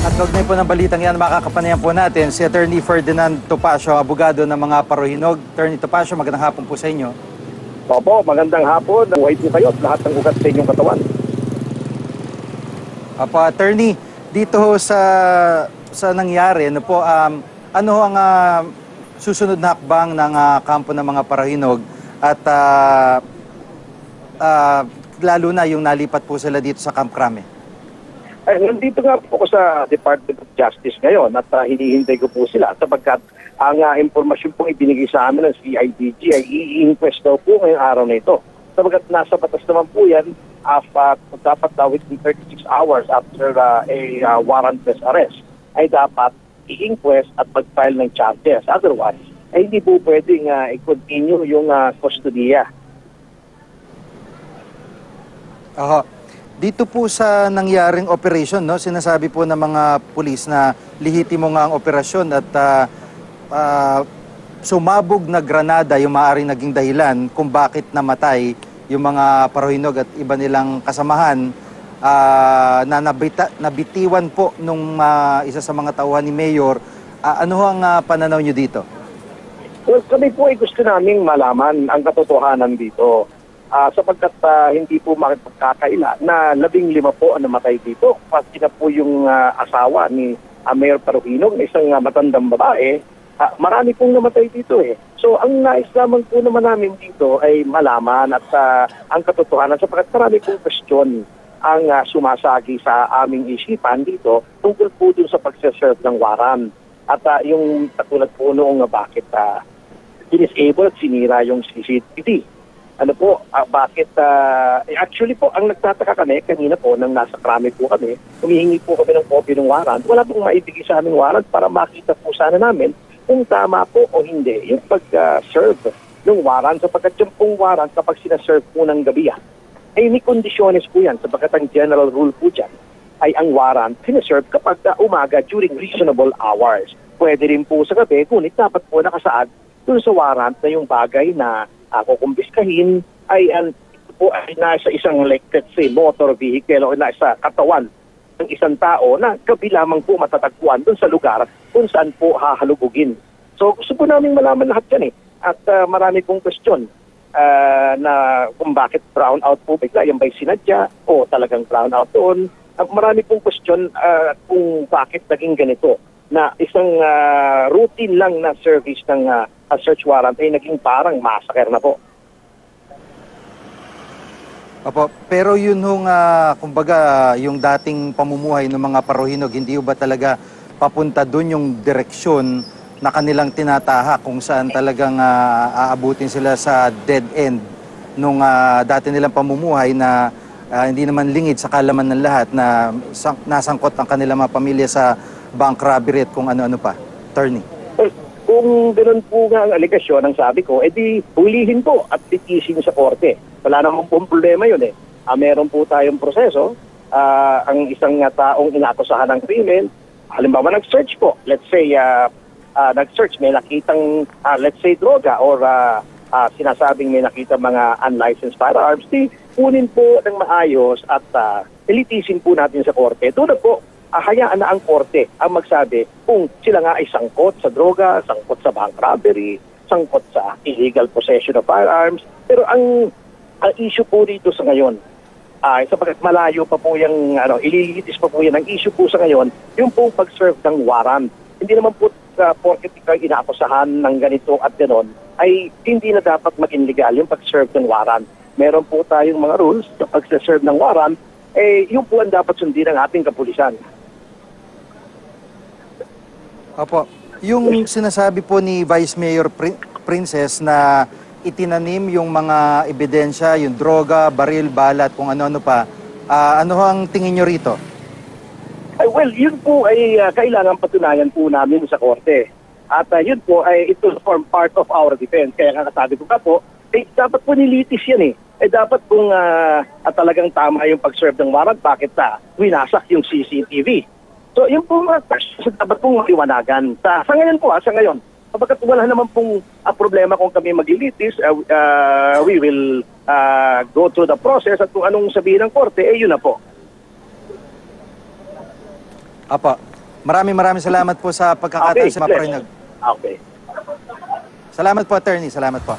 At kaugnay po ng balitang yan, makakapanayan po natin si Attorney Ferdinand Topacio, abogado ng mga Parohinog. Attorney Topacio, magandang hapon po sa inyo. Opo, magandang hapon. Buhay po kayo at lahat ng ugat sa inyong katawan. Apo, Attorney, dito ho sa nangyari, ano po, ano ang susunod na hakbang ng kampo ng mga Parohinog at lalo na yung nalipat po sila dito sa Camp Crame? Nandito nga po ako sa Department of Justice ngayon at hinihintay ko po sila sapagkat ang impormasyon pong ibinigay sa amin ng CIDG ay i-inquest daw po ngayong araw na ito. Sapagkat nasa batas naman po yan, dapat daw within 36 hours after a warrantless arrest ay dapat i-inquest at mag-file ng charges. Otherwise, ay hindi po pwedeng i-continue yung kustodiya. Oho. Dito po sa nangyaring operation, no, sinasabi po ng mga pulis na lihitimo nga ang operasyon at sumabog na granada yung maaaring naging dahilan kung bakit namatay yung mga Parohinog at iba nilang kasamahan na nabitiwan po nung isa sa mga tauhan ni Mayor. Ano ang pananaw nyo dito? Well, kami po ay gusto naming malaman ang katotohanan dito. Sapagkat hindi po makipagkakaila na 15 po ang namatay dito. Pati na po yung asawa ni Mayor Parohinog, isang matandang babae, marami pong namatay dito eh. So ang nais naman po naman namin dito ay malaman at ang katotohanan sapagkat marami pong question ang sumasagi sa aming isipan dito tungkol po dun sa pagsaserve ng warrant. At yung katulad po noong bakit dinisable at sinira yung CCTV. Ano po, bakit, actually po, ang nagtataka kami, kanina po, nang nasa Crame po kami, humihingi po kami ng copy ng warrant, wala pong maibigay sa aming warrant para makita po sana namin kung tama po o hindi yung pag-serve ng warrant, sapagkat yung pong warrant kapag sinaserve po ng gabi ay may kondisyones po yan, sapagkat ang general rule po dyan ay ang warrant sinaserve kapag umaga during reasonable hours. Pwede rin po sa gabi, ngunit dapat po nakasaad dun sa warrant na yung bagay na kukumbiskahin ay po ay nasa isang let's say motor vehicle o nasa katawan ng isang tao na gabi lamang po matatagpuan doon sa lugar kung saan po hahalugugin. So gusto po namin malaman lahat yan eh. At marami pong question na kung bakit brown out po bigla, yan ba'y sinadya o talagang brown out doon. Marami pong question kung bakit naging ganito na isang routine lang na service ng search warrant ay naging parang massacre na po. Opo, pero yun hong, kumbaga, yung dating pamumuhay ng mga Parohinog, hindi ba talaga papunta dun yung direksyon na kanilang tinataha kung saan talagang aabutin sila sa dead end nung dati nilang pamumuhay na hindi naman lingid sa kalaman ng lahat na nasangkot ang kanilang mga pamilya sa bank robbery at kung ano-ano pa. Attorney. Kung ganoon po nga ang aligasyon, ang sabi ko, edi hulihin po at titisin sa korte. Wala namang pong problema yun eh. Meron po tayong proseso. Ang isang taong inakusahan ng krimen, halimbawa nag-search po. Let's say, nag-search, may nakitang, let's say, droga or sinasabing may nakitang mga unlicensed firearms, di kunin po ng maayos at ilitisin po natin sa korte. Tulad po, hayaan na ang korte ang magsabi kung sila nga ay sangkot sa droga, sangkot sa bank robbery, sangkot sa illegal possession of firearms. Pero ang issue po dito sa ngayon, sapagkat malayo pa po yung, ililitis pa po yan, ang issue po sa ngayon, yung pong pag-serve ng warrant. Hindi naman po porket ikaw inaakusahan ng ganito at ganon, ay hindi na dapat maging legal yung pag-serve ng warrant. Meron po tayong mga rules sa pag-serve ng warrant, yung po ang dapat sundin ng ating kapulisan. Opo, yung sinasabi po ni Vice Mayor Princess na itinanim yung mga ebidensya, yung droga, baril, balat, kung ano-ano pa, ano ang tingin nyo rito? Well, yun po ay kailangan patunayan po namin sa korte. At yun po ay it will form part of our defense. Kaya kakasabi ko ka po, dapat po nilitis yan eh. Dapat kung talagang tama yung pag-serve ng warrant, bakit winasak yung CCTV? So yun po dapat pong maliwanagan. Sa ngayon po, sa ngayon, kapag wala naman pong problema kung kami maglilitis, we will go through the process at kung anong sabihin ng korte, yun na po. Apa, Maraming salamat po sa pagkakataon sa mga Parohinog. Okay. Salamat po, attorney. Salamat po.